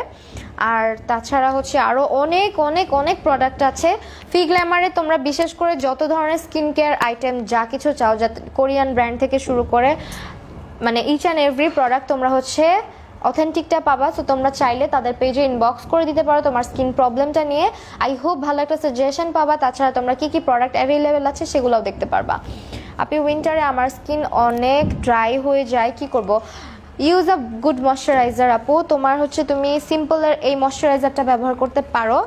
আর তাছাড়া হচ্ছে আরও অনেক অনেক অনেক প্রোডাক্ট আছে ফি গ্ল্যামারে। তোমরা বিশেষ করে যত ধরনের স্কিন কেয়ার আইটেম যা কিছু চাও, যাতে কোরিয়ান ব্র্যান্ড থেকে শুরু করে মানে ইচ অ্যান্ড এভরি প্রোডাক্ট তোমরা হচ্ছে অথেন্টিকটা পাবা। সো তোমরা চাইলে তাদের পেজে ইনবক্স করে দিতে পারো তোমার স্কিন প্রবলেমটা নিয়ে। আই হোপ ভালো একটা সাজেশন পাবা। তাছাড়া তোমরা কী কী প্রোডাক্ট অ্যাভেলেবেল আছে সেগুলোও দেখতে পারবা। আপনি উইন্টারে আমার স্কিন অনেক ড্রাই হয়ে যায়, কি করব? ইউজ আ গুড ময়শ্চারাইজার আপু। তোমার হচ্ছে তুমি সিম্পলের এই ময়শ্চারাইজারটা ব্যবহার করতে পারো,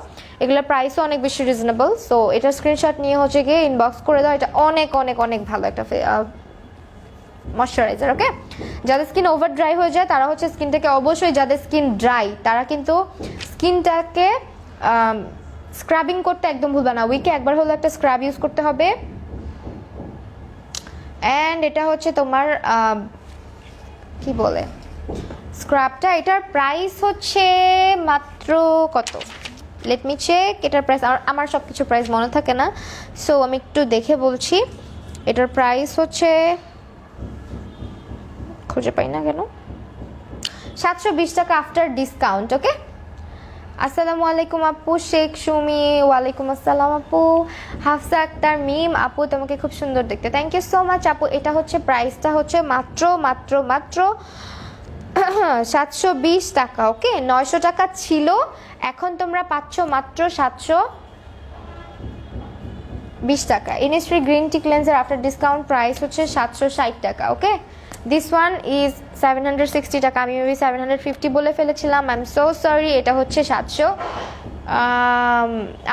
এগুলোর প্রাইসও অনেক বেশি রিজনেবল। সো এটার স্ক্রিনশট নিয়ে হচ্ছে গিয়ে ইনবক্স করে দাও। এটা অনেক অনেক অনেক ভালো একটা ময়শ্চারাইজার। ওকে, যাদের স্কিন ওভার ড্রাই হয়ে যায় তারা হচ্ছে স্কিনটাকে অবশ্যই, যাদের স্কিন ড্রাই তারা কিন্তু স্কিনটাকে স্ক্রাবিং করতে একদম ভুলবে না। উইকে একবার হলো একটা স্ক্রাব ইউজ করতে হবে। অ্যান্ড এটা হচ্ছে তোমার কি বলে স্ক্রাবটা, এটার প্রাইস হচ্ছে মাত্র কত লেট মি চেক এটার প্রাইস। আমার সব কিছু প্রাইস মনে থাকে না, সো আমি একটু দেখে বলছি। এটার প্রাইস হচ্ছে, খুঁজে পাই না কেন, 720 টাকা আফটার ডিসকাউন্ট। ওকে, আসসালামু আলাইকুম আপু, শেখ সুমি। ওয়ালাইকুম আসসালাম আপু। হাফসা আক্তার মিম, আপু তোমাকে খুব সুন্দর দেখতে, থ্যাংক ইউ সো মাচ আপু। এটা হচ্ছে প্রাইসটা হচ্ছে মাত্র মাত্র মাত্র 720 টাকা। ওকে, 900 টাকা ছিল, এখন তোমরা পাচ্ছ মাত্র 720 টাকা। Innisfree green tea cleanser after discount price হচ্ছে 760 টাকা। ওকে, দিস ওয়ান ইজ 760 টাকা। আমি মেবি 750 বলে ফেলেছিলাম, আই এম সো সরি। এটা হচ্ছে 700।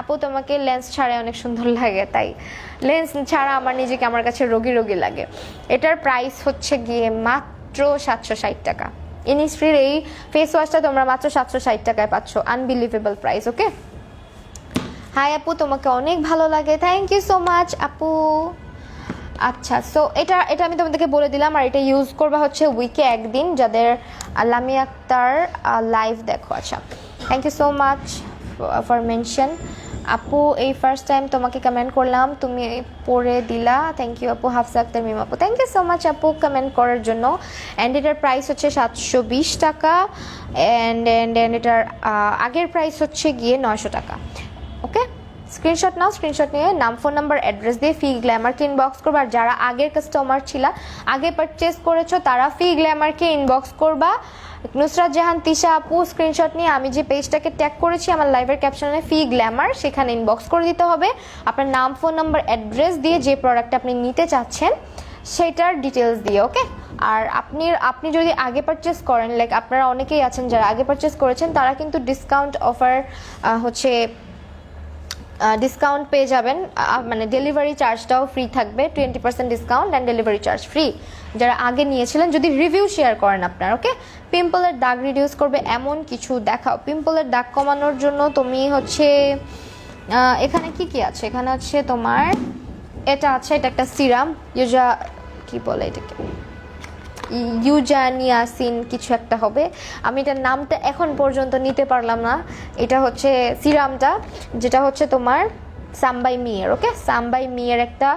আপু তোমাকে লেন্স ছাড়া অনেক সুন্দর লাগে, তাই লেন্স ছাড়া আমার নিজেকে আমার কাছে রোগী রোগী লাগে। এটার প্রাইস হচ্ছে গিয়ে মাত্র 760 টাকা। ইনিসফ্রির এই ফেস ওয়াশটা তোমরা মাত্র 760 টাকায় পাচ্ছ, আনবিলিভেবল প্রাইস। ওকে, হাই আপু, তোমাকে অনেক ভালো লাগে, থ্যাংক ইউ সো মাচ আপু। আচ্ছা, সো এটা আমি তোমাদেরকে বলে দিলাম। আর এটা ইউজ করবা হচ্ছে উইকে একদিন, যাদের লামি আক্তার লাইভ দেখো। আচ্ছা, thank you so much for mention আপু। এই ফার্স্ট টাইম তোমাকে কমেন্ট করলাম, তুমি পড়ে দিলা, থ্যাংক ইউ আপু। হাফসা আক্তার মিম আপু, থ্যাংক ইউ সো মাচ আপু কমেন্ট করার জন্য। অ্যান্ড এটার প্রাইস হচ্ছে 720 টাকা, অ্যান্ড এটার আগের প্রাইস হচ্ছে গিয়ে 900 টাকা। ওকে, স্ক্রিনশট নাও, স্ক্রিনশট নিয়ে নাম, ফোন নাম্বার, অ্যাড্রেস দিয়ে ফি গ্ল্যামারকে ইনবক্স করবা। আর যারা আগের কাস্টমার ছিলা, আগে পারচেস করেছো, তারা ফি গ্ল্যামারকে ইনবক্স করবা। নুসরাত জাহান তিশা আপু স্ক্রিনশট নিয়ে আমি যে পেজটাকে ট্যাগ করেছি আমার লাইভের ক্যাপশনে ফি গ্ল্যামার, সেখানে ইনবক্স করে দিতে হবে আপনার নাম, ফোন নাম্বার, অ্যাড্রেস দিয়ে যে প্রোডাক্টটা আপনি নিতে চাচ্ছেন সেটার ডিটেলস দিয়ে। ওকে, আর আপনি যদি আগে পারচেস করেন, লাইক আপনারা অনেকেই আছেন যারা আগে পারচেস করেছেন, তারা কিন্তু ডিসকাউন্ট অফার হচ্ছে ডিসকাউন্ট পেয়ে যাবেন, মানে ডেলিভারি চার্জটাও ফ্রি থাকবে, 20% discount and delivery charge free যারা আগে নিয়েছিলেন, যদি রিভিউ শেয়ার করেন আপনার। ওকে, পিম্পলের দাগ রিডিউস করবে এমন কিছু দেখাও। পিম্পলের দাগ কমানোর জন্য তুমি হচ্ছে এখানে কি আছে, এখানে হচ্ছে তোমার এটা আছে, এটা একটা সিরাম, কি বলে এটাকে, ইউজানিয়াসিন কিছু একটা হবে, আমি এটার নামটা এখন পর্যন্ত নিতে পারলাম না। এটা হচ্ছে সিরামটা, যেটা হচ্ছে তোমার সামবাই মিয়ের। ওকে, সামবাই মিয়ের একটা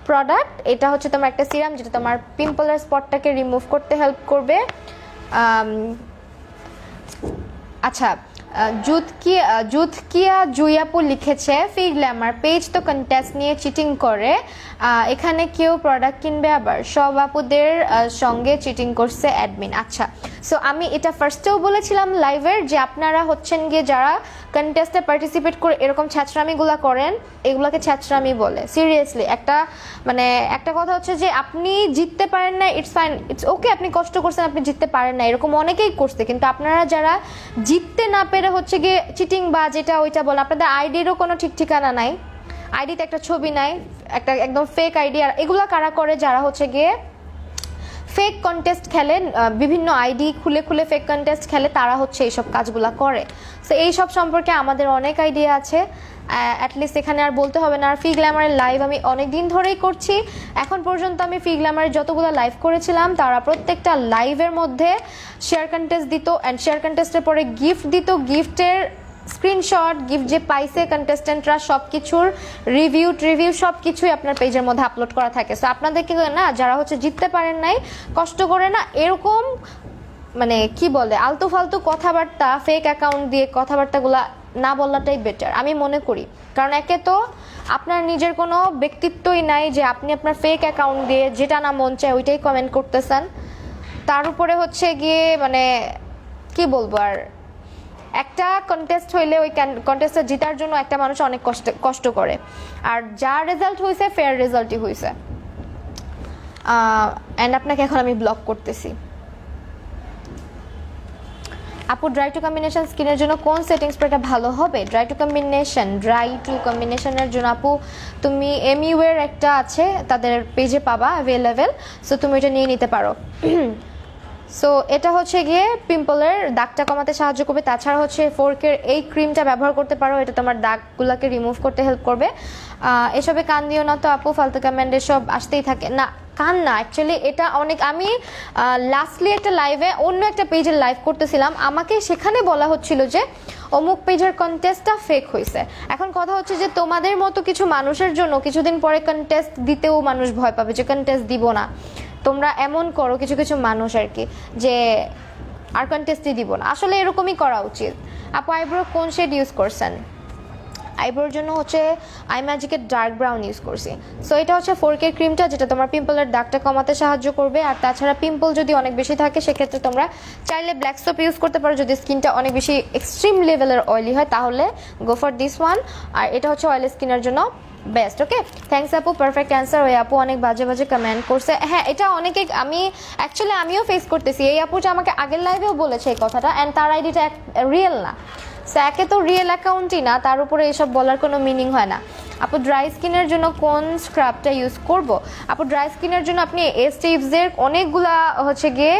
প্রোডাক্ট। এটা হচ্ছে তোমার একটা সিরাম যেটা তোমার পিম্পলের স্পটটাকে রিমুভ করতে হেল্প করবে। আচ্ছা, জুথকিয়া জুইয়াপু লিখেছে, ফি গ্ল্যামার পেজ তো কন্টেস্ট নিয়ে চিটিং করে, এখানে কেউ প্রোডাক্ট কিনবে আবার, সব আপুদের সঙ্গে চিটিং করছে অ্যাডমিন। আচ্ছা, সো আমি এটা ফার্স্টেও বলেছিলাম লাইভের যে আপনারা হচ্ছেন গিয়ে যারা কন্টেস্টে পার্টিসিপেট করে এরকম ছ্যাঁচড়ামিগুলা করেন, এগুলোকে ছ্যাঁচড়ামি বলে। সিরিয়াসলি একটা কথা হচ্ছে যে আপনি জিততে পারেন না, ইটস ফাইন, ইটস ওকে, আপনি কষ্ট করছেন, আপনি জিততে পারেন না, এরকম অনেকেই করছে। কিন্তু আপনারা যারা জিততে না পেরে হচ্ছে গিয়ে চিটিং বা যেটা ওইটা বলে, আপনাদের আইডিরও কোনো ঠিক ঠিকানা নাই, আইডিতে একটা ছবি নাই, একটা একদম ফেক আইডি। আর এগুলো কারা করে, যারা হচ্ছে গিয়ে ফেক কন্টেস্ট খেলেন, বিভিন্ন আইডি খুলে খুলে ফেক কন্টেস্ট খেলে, তারা হচ্ছে এইসব কাজগুলো করে। সো এইসব সম্পর্কে আমাদের অনেক আইডিয়া আছে, অ্যাটলিস্ট এখানে আর বলতে হবে না। আর ফি গ্ল্যামারের লাইভ আমি অনেক দিন ধরেই করছি, এখন পর্যন্ত আমি ফি গ্ল্যামারের যতগুলো লাইভ করেছিলাম তারা প্রত্যেকটা লাইভের মধ্যে শেয়ার কন্টেস্ট দিত, অ্যান্ড শেয়ার কন্টেস্টের পরে গিফট দিত, গিফটের স্ক্রিনশট, গিফট যে পাইছে কন্টেস্টেন্টরা, সব কিছুর রিভিউ সব কিছুই আপনার পেজের মধ্যে আপলোড করা থাকে। সো আপনাদেরকে না, যারা হচ্ছে জিততে পারেন নাই, কষ্ট করে না এরকম মানে কি বলে আলতু ফালতু কথাবার্তা, ফেক অ্যাকাউন্ট দিয়ে কথাবার্তাগুলা না বলাটাই বেটার আমি মনে করি। কারণ একে তো আপনার নিজের কোনো ব্যক্তিত্বই নাই যে আপনি আপনার ফেক অ্যাকাউন্ট দিয়ে যেটা না মন চায় ওইটাই কমেন্ট করতেছেন, তার উপরে হচ্ছে গিয়ে মানে কি বলবো, আর একটা কন্টেস্ট হইলে ওই কন্টেস্টে জেতার জন্য একটা মানুষ অনেক কষ্ট করে, আর যা রেজাল্ট হয়েছে ফেয়ার রেজাল্টই হয়েছে। অ্যান্ড আপনাকে এখন আমি ব্লক করতেছি। আপু, ড্রাই টু কম্বিনেশন স্কিনের জন্য কোন সেটিং স্প্রেটা ভালো হবে? ড্রাই টু কম্বিনেশনের জন্য আপু তুমি এমইউ এর একটা আছে, তাদের পেজে পাবা অ্যাভেলেবেল, সো তুমি এটা নিয়ে নিতে পারো। সো এটা হচ্ছে গিয়ে পিম্পলের দাগটা কমাতে সাহায্য করবে। তাছাড়া হচ্ছে ফোরকের এই ক্রিমটা ব্যবহার করতে পারো, এটা তোমার দাগগুলোকে রিমুভ করতে হেল্প করবে। এসবে কান দিও না তো আপু, ফালতু কমেন্ট এসব আসতেই থাকে না। কান না, অ্যাকচুয়ালি এটা অনেক, আমি লাস্টলি একটা লাইভে অন্য একটা পেজের লাইভ করতেছিলাম, আমাকে সেখানে বলা হচ্ছিল যে অমুক পেজের কন্টেস্টটা ফেক হয়েছে। এখন কথা হচ্ছে যে তোমাদের মতো কিছু মানুষের জন্য কিছুদিন পরে কন্টেস্ট দিতেও মানুষ ভয় পাবে যে কন্টেস্ট দিব না। তোমরা এমন করো কিছু কিছু মানুষ আর কি, যে আর কন্টেস্টই দিব না, আসলে এরকমই করা উচিত। আপু আইব্রো কোন শেড ইউজ করছেন? আইব্রোর জন্য হচ্ছে আই ম্যাজিকের ডার্ক ব্রাউন ইউজ করছি। সো এটা হচ্ছে 4K ক্রিমটা, যেটা তোমার পিম্পলের দাগটা কমাতে সাহায্য করবে। আর তাছাড়া পিম্পল যদি অনেক বেশি থাকে সেক্ষেত্রে তোমরা চাইলে ব্ল্যাক সোপ ইউজ করতে পারো, যদি স্কিনটা অনেক বেশি এক্সট্রিম লেভেলের অয়েলি হয় তাহলে গো ফর দিস ওয়ান। আর এটা হচ্ছে অয়েলি স্কিনের জন্য বেস্ট। ওকে, থ্যাংকস আপু, পারফেক্ট অ্যান্সার। ওই আপু অনেক বাজে বাজে কমেন্ট করছে। হ্যাঁ, এটা অনেকে, আমিও ফেস করতেছি। এই আপুটা আমাকে আগের লাইভেও বলেছে এই কথাটা, অ্যান্ড তার আইডিটা রিয়েল না। সো একে তো রিয়েল অ্যাকাউন্টই না, তার উপরে এসব বলার কোনো মিনিং হয় না। আপু ড্রাই স্কিনের জন্য কোন স্ক্রাবটা ইউজ করব? আপু ড্রাই স্কিনের জন্য আপনি এস্টিভসের অনেকগুলা হচ্ছে গিয়ে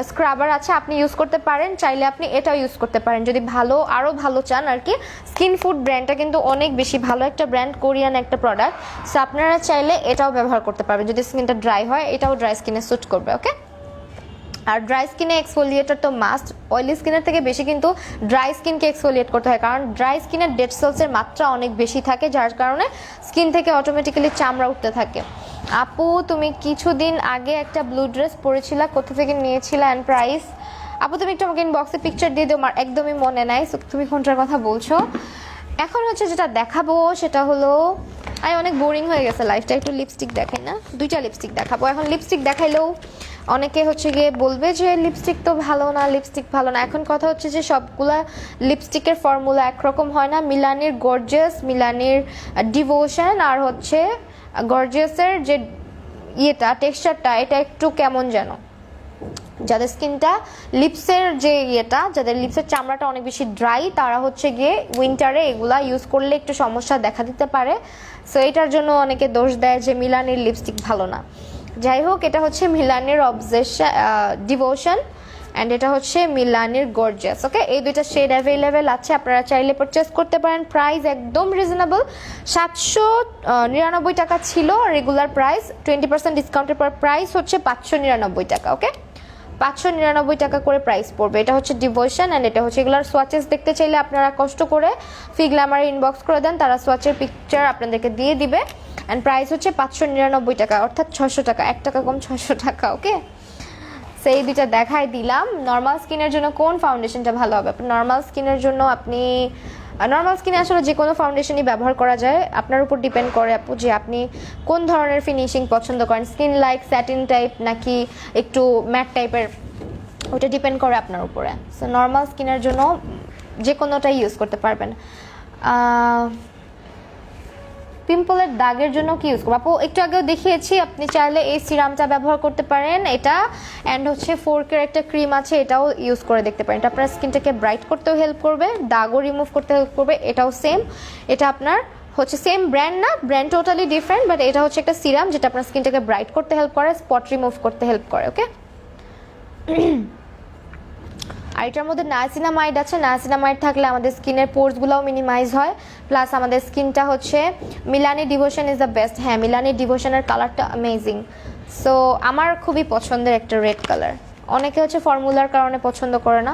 স্ক্রাবার আছে, আপনি ইউজ করতে পারেন। চাইলে আপনি এটাও ইউজ করতে পারেন যদি আরও ভালো চান আর কি। স্কিন ফুড ব্র্যান্ডটা কিন্তু অনেক বেশি ভালো একটা ব্র্যান্ড, কোরিয়ান একটা প্রোডাক্ট। সো আপনারা চাইলে এটাও ব্যবহার করতে পারবেন যদি স্কিনটা ড্রাই হয়, এটাও ড্রাই স্কিনে স্যুট করবে। ওকে, আর ড্রাই স্কিনে এক্সফোলিয়েটর তো মাস্ট। অয়েলি স্কিনের থেকে বেশি কিন্তু ড্রাই স্কিনকে এক্সফোলিয়েট করতে হয়, কারণ ড্রাই স্কিনের ডেড সেলসের মাত্রা অনেক বেশি থাকে, যার কারণে স্কিন থেকে অটোমেটিক্যালি চামড়া উঠতে থাকে। আপু তুমি কিছুদিন আগে একটা ব্লু ড্রেস পরেছিলা, কোথা থেকে নিয়েছিলা অ্যান্ড প্রাইস? আপু তুমি একটু আমাকে ইনবক্সে পিকচার দিয়ে দিও, আমার একদমই মনে নাই তুমি কোনটার কথা বলছো। এখন হচ্ছে যেটা দেখাবো সেটা হলো, আমি অনেক বোরিং হয়ে গেছে লাইফটা, একটু লিপস্টিক দেখাই না? 2টা লিপস্টিক দেখাবো। এখন লিপস্টিক দেখাইলেও অনেকে হচ্ছে গিয়ে বলবে যে লিপস্টিক তো ভালো না, লিপস্টিক ভালো না। এখন কথা হচ্ছে যে সবগুলা লিপস্টিকের ফর্মুলা একরকম হয় না। মিলানির গর্জিয়াস, মিলানির ডিভোশন আর হচ্ছে গর্জিয়াসের যে টেক্সচারটা, এটা একটু কেমন যেন, যাদের স্কিনটা লিপসের যে যাদের লিপসের চামড়াটা অনেক বেশি ড্রাই, তারা হচ্ছে গিয়ে উইন্টারে এগুলা ইউজ করলে একটু সমস্যা দেখা দিতে পারে। সো এটার জন্য অনেকে দোষ দেয় যে মিলানির লিপস্টিক ভালো না। যাই হোক, এটা হচ্ছে মিলানির ডিভোশন অ্যান্ড এটা হচ্ছে মিলানির গর্জিয়াস। ওকে, এই 2টা শেড অ্যাভেলেবেল আছে, আপনারা চাইলে পারচেস করতে পারেন। প্রাইস একদম রিজনেবল, 799 টাকা ছিল রেগুলার প্রাইস, 20% ডিসকাউন্টের পর প্রাইস হচ্ছে 599 টাকা। ওকে, 599 টাকা করে প্রাইস পড়বে। এটা হচ্ছে ডিভোশন অ্যান্ড এটা হচ্ছে, এগুলার সোয়াচেস দেখতে চাইলে আপনারা কষ্ট করে ফিগ্লামারে ইনবক্স করে দেন, তারা সোয়াচের পিকচার আপনাদেরকে দিয়ে দিবে। অ্যান্ড প্রাইস হচ্ছে 599 টাকা, অর্থাৎ 600 টাকা, 1 টাকা কম, 600 টাকা। ওকে, সেই 2টা দেখাই দিলাম। নর্মাল স্কিনের জন্য কোন ফাউন্ডেশনটা ভালো হবে? নর্মাল স্কিনের জন্য নর্মাল স্কিনে আসলে যে কোনো ফাউন্ডেশনই ব্যবহার করা যায়, আপনার উপর ডিপেন্ড করে আপু যে আপনি কোন ধরনের ফিনিশিং পছন্দ করেন, স্কিন লাইক স্যাটিন টাইপ নাকি একটু ম্যাট টাইপের, ওটা ডিপেন্ড করে আপনার উপরে। সো নর্মাল স্কিনের জন্য যে কোনোটাই ইউজ করতে পারবেন। পিম্পলের দাগের জন্য কি ইউজ করবো? আপু একটু আগেও দেখিয়েছি, আপনি চাইলে এই সিরামটা ব্যবহার করতে পারেন, এটা অ্যান্ড হচ্ছে 4K একটা ক্রিম আছে, এটাও ইউজ করে দেখতে পারেন। এটা আপনার স্কিনটাকে ব্রাইট করতেও হেল্প করবে, দাগও রিমুভ করতে হেল্প করবে। এটাও সেম, এটা আপনার হচ্ছে সেম ব্র্যান্ড না, ব্র্যান্ড টোটালি ডিফারেন্ট, বাট এটা হচ্ছে একটা সিরাম যেটা আপনার স্কিনটাকে ব্রাইট করতে হেল্প করে, স্পট রিমুভ করতে হেল্প করে। ওকে, আর এটার মধ্যে নায়াসিনামাইড আছে। নায়াসিনামাইড থাকলে আমাদের স্কিনের পোর্সগুলোও মিনিমাইজ হয়, প্লাস আমাদের স্কিনটা হচ্ছে, Milani devotion is the best. হ্যাঁ, মিলানি ডিভোশনের কালারটা অ্যামেজিং। সো আমার খুবই পছন্দের একটা রেড কালার। অনেকে হচ্ছে ফর্মুলার কারণে পছন্দ করে না,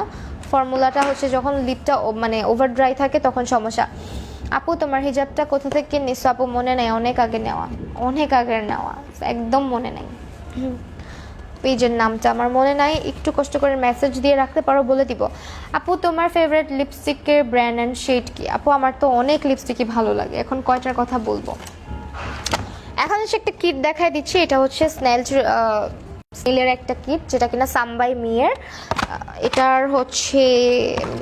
ফর্মুলাটা হচ্ছে যখন লিপটা ওভার ড্রাই থাকে তখন সমস্যা। আপু তোমার হিজাবটা কোথা থেকে নিছো? আপু মনে নেই, অনেক আগে নেওয়া, অনেক আগের নেওয়া, একদম মনে নেই। পেজের নামটা আমার মনে নাই, একটু কষ্ট করে মেসেজ দিয়ে রাখতে পারো, বলে দিব। আপু তোমার ফেভারিট লিপস্টিকের ব্র্যান্ড অ্যান্ড শেড কি? আপু আমার তো অনেক লিপস্টিকই ভালো লাগে, এখন কয়টার কথা বলবো। এখন হচ্ছে একটা কিট দেখাই দিচ্ছি, এটা হচ্ছে স্নেলের একটা কিট, যেটা কিনা সামবাই মিয়ের। এটার হচ্ছে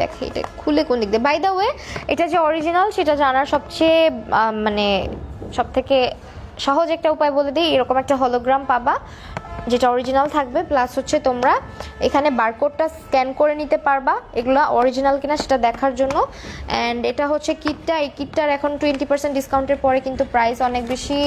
দেখে, এটা খুলে কোন দিক দিয়ে, বাই দ্য ওয়ে এটা যে অরিজিনাল সেটা জানার সবচেয়ে সব থেকে সহজ একটা উপায় বলে দিই, এরকম একটা হলোগ্রাম পাবা যেটা অরিজিনাল থাকবে, প্লাস হচ্ছে তোমরা এখানে বারকোডটা স্ক্যান করে নিতে পারবা এগুলা অরিজিনাল কিনা সেটা দেখার জন্য। অ্যান্ড এটা হচ্ছে কিটটা, এই কিটটার এখন 20% ডিসকাউন্টের পরে কিন্তু প্রাইস অনেক বেশি,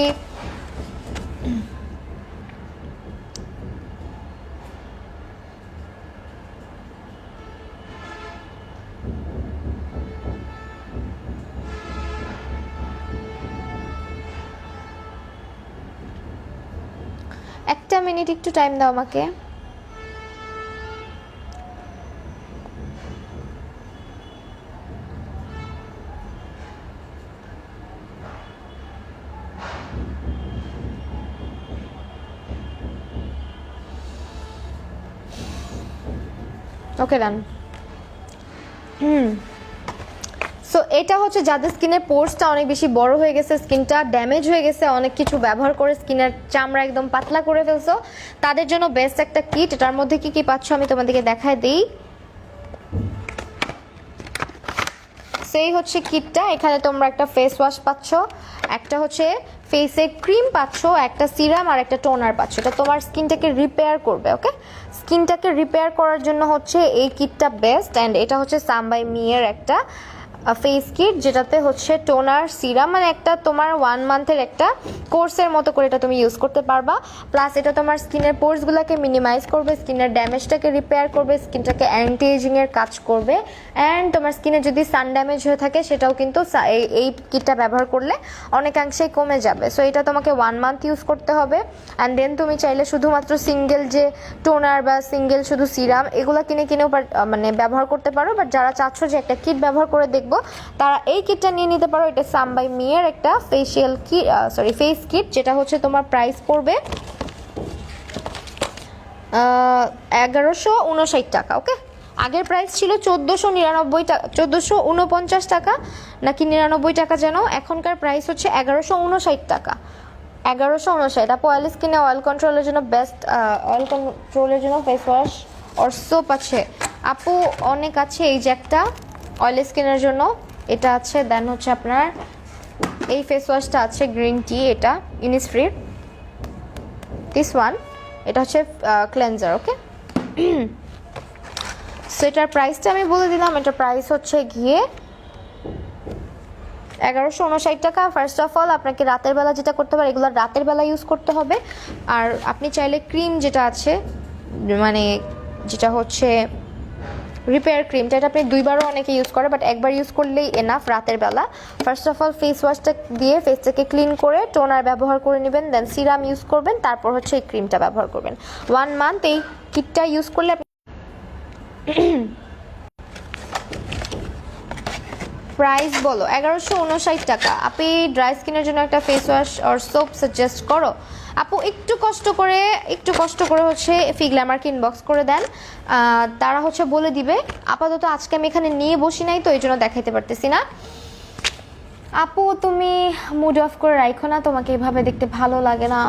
একটা মিনিট একটু টাইম দাও আমাকে। ওকে ডান। সো এটা হচ্ছে যাদের স্কিনের পোর্সটা অনেক বেশি বড় হয়ে গেছে, স্কিনটা ড্যামেজ হয়ে গেছে, অনেক কিছু ব্যবহার করে স্কিনের চামড়া একদম পাতলা করে ফেলছো, তাদের জন্য বেস্ট একটা কিট। এটার মধ্যে কি কি পাচ্ছ আমি তোমাদেরকে দেখায় দিই। সেই হচ্ছে কিটটা। এখানে তোমরা একটা ফেস ওয়াশ পাচ্ছ, একটা হচ্ছে ফেসে ক্রিম পাচ্ছ, একটা সিরাম আর একটা টোনার পাচ্ছ। এটা তোমার স্কিনটাকে রিপেয়ার করবে। ওকে, স্কিনটাকে রিপেয়ার করার জন্য হচ্ছে এই কিটটা বেস্ট। অ্যান্ড এটা হচ্ছে সাম বাই মিয়ের একটা ফেস কিট, যেটাতে হচ্ছে টোনার, সিরাম, মানে একটা তোমার 1 মান্থের একটা কোর্সের মতো করে এটা তুমি ইউজ করতে পারবা। প্লাস এটা তোমার স্কিনের পোর্সগুলোকে মিনিমাইজ করবে, স্কিনের ড্যামেজটাকে রিপেয়ার করবে, স্কিনটাকে অ্যান্টি এজিংয়ের কাজ করবে। অ্যান্ড তোমার স্কিনে যদি সান ড্যামেজ হয়ে থাকে সেটাও কিন্তু এই কিটটা ব্যবহার করলে অনেকাংশেই কমে যাবে। সো এটা তোমাকে 1 মান্থ ইউজ করতে হবে। অ্যান্ড দেন তুমি চাইলে শুধুমাত্র সিঙ্গেল যে টোনার বা সিঙ্গেল শুধু সিরাম এগুলো কিনেও মানে ব্যবহার করতে পারো। বাট যারা চাচ্ছ যে একটা কিট ব্যবহার করে দেখবো, তারা এই কিটটা নিয়ে নিতে পারো। এটা সাম বাই মিয়ের একটা ফেস কিট, যেটা হচ্ছে তোমার প্রাইস পড়বে 1159 টাকা। ওকে, আগের প্রাইস ছিল 1499 টাকা, 1449 টাকা নাকি 99 টাকা যেন। এখনকার প্রাইস হচ্ছে 1159 টাকা। 1159। আপু অয়েল স্কিনে অয়েল কন্ট্রোলের জন্য বেস্ট, অয়েল কন্ট্রোলের জন্য ফেস ওয়াশ অর সোপ আছে আপু? অনেক আছে। এই যে একটা অয়েল স্কিনের জন্য এটা আছে, দেন হচ্ছে আপনার এই ফেস ওয়াশটা আছে গ্রিন টি, এটা ইনিসফ্রি, দিস ওয়ান, এটা হচ্ছে ক্লেনজার। ওকে, সো এটার প্রাইসটা আমি বলে দিলাম। এটার প্রাইস হচ্ছে গিয়ে 1159 টাকা। ফার্স্ট অফ অল আপনাকে রাতের বেলা যেটা করতে হবে, এগুলো রাতের বেলা ইউজ করতে হবে। আর আপনি চাইলে ক্রিম যেটা আছে, মানে যেটা হচ্ছে রিপেয়ার ক্রিমটা, এটা আপনি 2বারও অনেকে ইউজ করে, বাট একবার ইউজ করলেই এনাফ রাতের বেলা। ফার্স্ট অফ অল ফেস ওয়াশটা দিয়ে ফেসটাকে ক্লিন করে টোনার ব্যবহার করে নেবেন, দেন সিরাম ইউজ করবেন, তারপর হচ্ছে এই ক্রিমটা ব্যবহার করবেন। 1 মান্থ এই কিটটা ইউজ করলে প্রাইস বলো 1159 টাকা। আপনি ড্রাই স্কিনের জন্য একটা ফেস ওয়াশ আর সোপ সাজেস্ট করো আপু। একটু কষ্ট করে হচ্ছে ফিগ্ল্যামারকে ইনবক্স করে দেন, তারা হচ্ছে বলে দিবে। আপাতত আজকে আমি এখানে নিয়ে বসি নাই, তো এই জন্য দেখাইতে পারতেছি না। আপু তুমি মুড অফ করে রাখো না, তোমাকে এভাবে দেখতে ভালো লাগে না।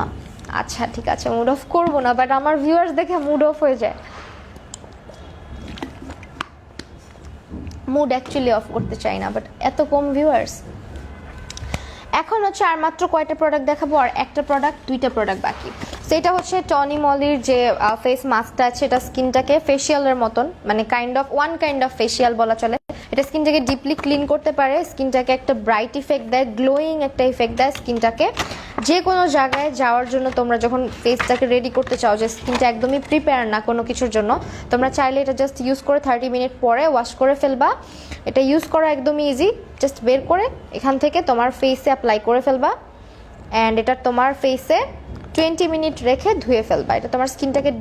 আচ্ছা ঠিক আছে, মুড অফ করবো না, বাট আমার ভিউয়ার্স দেখে মুড অফ হয়ে যায়। মুড অ্যাকচুয়ালি অফ করতে চাই না, বাট এত কম ভিউয়ার্স। এখন হচ্ছে আর মাত্র কয়টা প্রোডাক্ট দেখাবো, আর একটা প্রোডাক্ট, 2টা প্রোডাক্ট বাকি। সেটা হচ্ছে টনি মলির যে ফেস মাস্কটা আছে, এটা স্কিনটাকে ফেসিয়ালের মতন, মানে ওয়ান কাইন্ড অফ ফেসিয়াল বলা চলে। এটা স্কিনটাকে ডিপলি ক্লিন করতে পারে, স্কিনটাকে একটা ব্রাইট ইফেক্ট দেয়, গ্লোয়িং একটা ইফেক্ট দেয় স্কিনটাকে। যে কোনো জায়গায় যাওয়ার জন্য তোমরা যখন ফেসটাকে রেডি করতে চাও, যে স্কিনটা একদমই প্রিপেয়ার না কোনো কিছুর জন্য, তোমরা চাইলে এটা জাস্ট ইউজ করে 30 মিনিট পরে ওয়াশ করে ফেলবা। এটা ইউজ করা একদমই ইজি, জাস্ট বের করে এখান থেকে তোমার ফেসে অ্যাপ্লাই করে ফেলবা। অ্যান্ড এটা তোমার ফেসে 20 মিনিট রেখে ধুয়ে ফেলবা। এটা তোমার স্কিনটাকে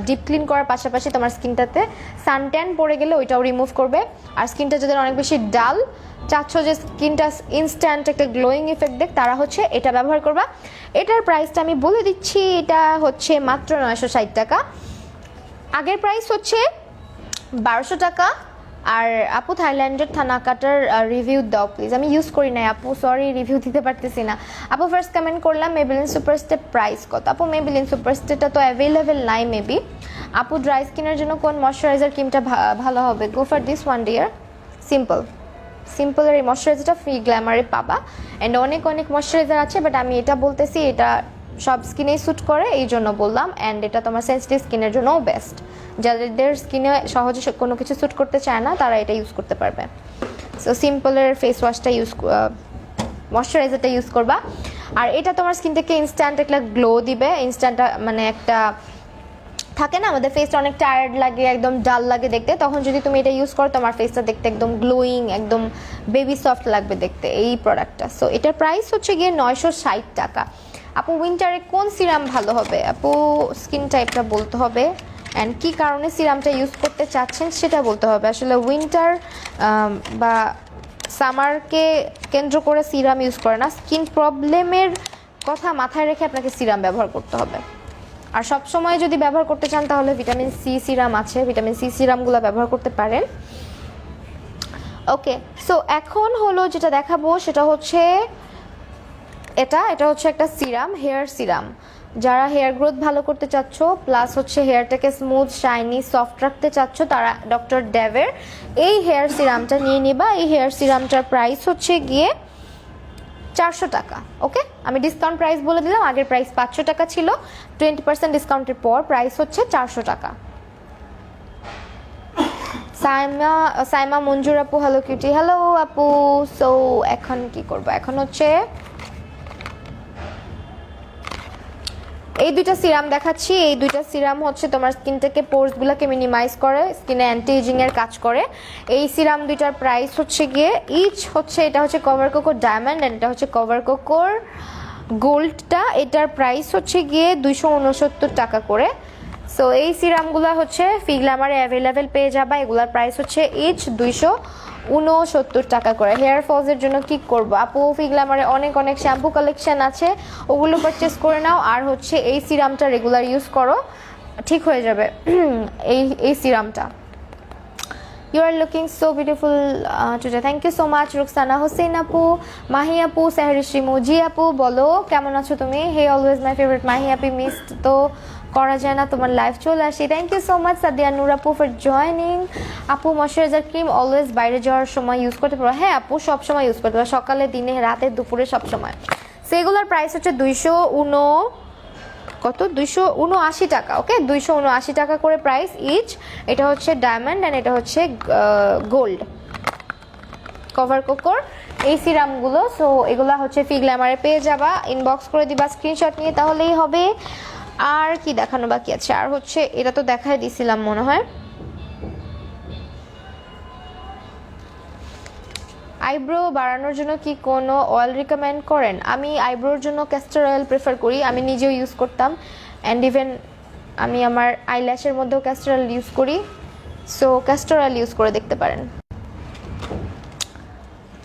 ডিপ ক্লিন করার পাশাপাশি তোমার স্কিনটাতে সানট্যান পড়ে গেলে ওইটাও রিমুভ করবে। আর স্কিনটা যাদের অনেক বেশি ডাল, চাচ্ছ যে স্কিনটা ইনস্ট্যান্ট একটা গ্লোয়িং ইফেক্ট দেখ, তারা হচ্ছে এটা ব্যবহার করবা। এটার প্রাইসটা আমি বলে দিচ্ছি, এটা হচ্ছে মাত্র 960 টাকা। আগের প্রাইস হচ্ছে 1200 টাকা। আর আপু থাইল্যান্ডের থানাকাটার রিভিউ দাও প্লিজ। আমি ইউজ করি নাই আপু, সরি রিভিউ দিতে পারতেছি না। আপু ফার্স্ট কমেন্ট করলাম মেবেলিন সুপারস্টে প্রাইস কত? আপু মেবেলিন সুপারস্টেটা তো অ্যাভেলেবেল নাই মেবি। আপু ড্রাই স্কিনের জন্য কোন ময়শ্চারাইজার ক্রিমটা ভালো হবে? Go for this one dear, সিম্পলের এই ময়শ্চারাইজারটা ফ্রি গ্ল্যামারে পাবা। অ্যান্ড অনেক ময়শ্চারাইজার আছে, বাট আমি এটা বলতেছি এটা সব স্কিনেই স্যুট করে, এই জন্য বললাম। অ্যান্ড এটা তোমার সেন্সিটিভ স্কিনের জন্যও বেস্ট। যাদের স্কিনে সহজে কোনো কিছু স্যুট করতে চায় না, তারা এটা ইউজ করতে পারবে। সো সিম্পলের ফেস ওয়াশটা ময়শ্চারাইজারটা ইউজ করবা। আর এটা তোমার স্কিনটাকে ইনস্ট্যান্ট একটা গ্লো দিবে। ইনস্ট্যান্ট মানে একটা থাকে না, আমাদের ফেসটা অনেক টায়ার্ড লাগে, একদম ডাল লাগে দেখতে, তখন যদি তুমি এটা ইউজ করো তোমার ফেসটা দেখতে একদম গ্লোয়িং, একদম বেবি সফট লাগবে দেখতে এই প্রোডাক্টটা। সো এটার প্রাইস হচ্ছে গিয়ে 960 টাকা। আপু উইন্টারে কোন সিরাম ভালো হবে? আপু স্কিন টাইপটা বলতে হবে অ্যান্ড কী কারণে সিরামটা ইউজ করতে চাচ্ছেন সেটা বলতে হবে। আসলে উইন্টার বা সামারকে কেন্দ্র করে সিরাম ইউজ করে না, স্কিন প্রবলেমের কথা মাথায় রেখে আপনাকে সিরাম ব্যবহার করতে হবে। আর সব সময় যদি ব্যবহার করতে চান তাহলে ভিটামিন সি সিরাম আছে, ভিটামিন সি সিরামগুলো ব্যবহার করতে পারেন। ওকে, সো এখন হলো যেটা দেখাবো সেটা হচ্ছে এটা হচ্ছে একটা সিরাম, হেয়ার সিরাম। যারা হেয়ার গ্রোথ ভালো করতে চাচ্ছ প্লাস হচ্ছে হেয়ারটাকে স্মুথ শাইনি সফট রাখতে চাচ্ছ তারা ডক্টর ডেভের এই হেয়ার সিরামটা নিয়ে নিবা। এই হেয়ার সিরামটার প্রাইস হচ্ছে গিয়ে 400 টাকা। ওকে, আমি ডিসকাউন্ট প্রাইস বলে দিলাম, আগের প্রাইস 500 টাকা ছিল, 20% ডিসকাউন্টের পর প্রাইস হচ্ছে 400 টাকা। সাইমা মঞ্জুর আপু, হ্যালো কিউটি, হ্যালো আপু। সো এখন কি করবো, এখন হচ্ছে এই দুইটা সিরাম দেখাচ্ছি। এই দুইটা সিরাম হচ্ছে তোমার স্কিনটাকে পোরসগুলোকে মিনিমাইজ করে, স্কিনে অ্যান্টি এজিং এর কাজ করে। এই সিরাম দুইটার প্রাইস হচ্ছে গিয়ে ইচ হচ্ছে, এটা হচ্ছে কভার কোকো ডায়মন্ড এন্ড এটা হচ্ছে কভার কোকোর গোল্ডটা, এটার প্রাইস হচ্ছে গিয়ে 269 টাকা করে। সো এই সিরামগুলো হচ্ছে ফিগ্লামারে অ্যাভেলেবেল পেয়ে যাবা। এগুলোর প্রাইস হচ্ছে ইচ 269 টাকা করে। হেয়ার ফলসের জন্য কি করব আপু? ফিগ্লামারে অনেক অনেক শ্যাম্পু কালেকশন আছে, ওগুলো পারচেস করে নাও। আর হচ্ছে এই সিরামটা রেগুলার ইউজ করো, ঠিক হয়ে যাবে এই সিরামটা। You are looking so beautiful today. Thank you so much Rukhsana Hossain আপু, মাহি আপু, সেহরিশ্রী মুজি আপু, বলো কেমন আছো তুমি? হে always my favourite Mahi Api, miss তো করা যায় না, তোমার লাইভ চলে আসি। Thank you so much Sadia Noor আপু ফর জয়নিং। আপু ময়শ্চারাইজার ক্রিম অলওয়েজ বাইরে যাওয়ার সময় ইউজ করতে পারো? হ্যাঁ আপু, সব সময় ইউজ করতে পারো, সকালে, দিনে, রাতে, দুপুরে, সব সময়। সেগুলোর প্রাইস হচ্ছে 279 টাকা। ওকে, 279 টাকা করে প্রাইস ইচ। এটা হচ্ছে ডায়মন্ড অ্যান্ড এটা হচ্ছে গোল্ড কভার কোকোর এই সিরামগুলো। সো এগুলো হচ্ছে ফিগ্ল্যামারে পেয়ে যাবা, ইনবক্স করে দিবা স্ক্রিনশট নিয়ে, তাহলেই হবে। আর কি দেখানো বাকি আছে? আর হচ্ছে এটা তো দেখাই দিছিলাম মনে হয়। আইব্রো বাড়ানোর জন্য কি কোনো অয়েল রিকমেন্ড করেন? আমি আইব্রোর জন্য ক্যাস্টর অয়েল প্রেফার করি, আমি নিজেও ইউজ করতাম অ্যান্ড ইভেন আমি আমার আইল্যাশের মধ্যেও ক্যাস্টর অয়েল ইউজ করি। সো ক্যাস্টর অয়েল ইউজ করে দেখতে পারেন,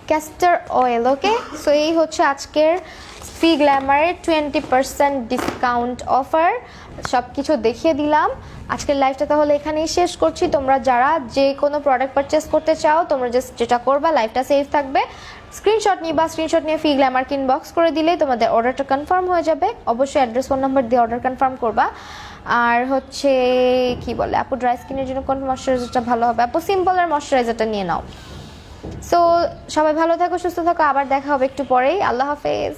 ক্যাস্টর অয়েল। ওকে, সো এই হচ্ছে আজকের ফিগ্ল্যামারের 20% ডিসকাউন্ট অফার। সব কিছু দেখিয়ে দিলাম। আজকের লাইভটা তাহলে এখানেই শেষ করছি। তোমরা যারা যে কোনো প্রোডাক্ট পারচেস করতে চাও তোমরা জাস্ট যেটা করবা, লাইভটা সেভ থাকবে, স্ক্রিনশট নিবা, স্ক্রিনশট নিয়ে ফিগ্ল্যামারকে ইনবক্স করে দিলেই তোমাদের অর্ডারটা কনফার্ম হয়ে যাবে। অবশ্যই অ্যাড্রেস, ফোন নাম্বার দিয়ে অর্ডার কনফার্ম করবা। আর হচ্ছে কি বলে আপু, ড্রাই স্কিনের জন্য কোন ময়শ্চারাইজারটা ভালো হবে? আপু সিম্পলের ময়শ্চারাইজারটা নিয়ে নাও। সো সবাই ভালো থাকো, সুস্থ থাকো, আবার দেখা হবে একটু পরেই। আল্লাহ হাফেজ।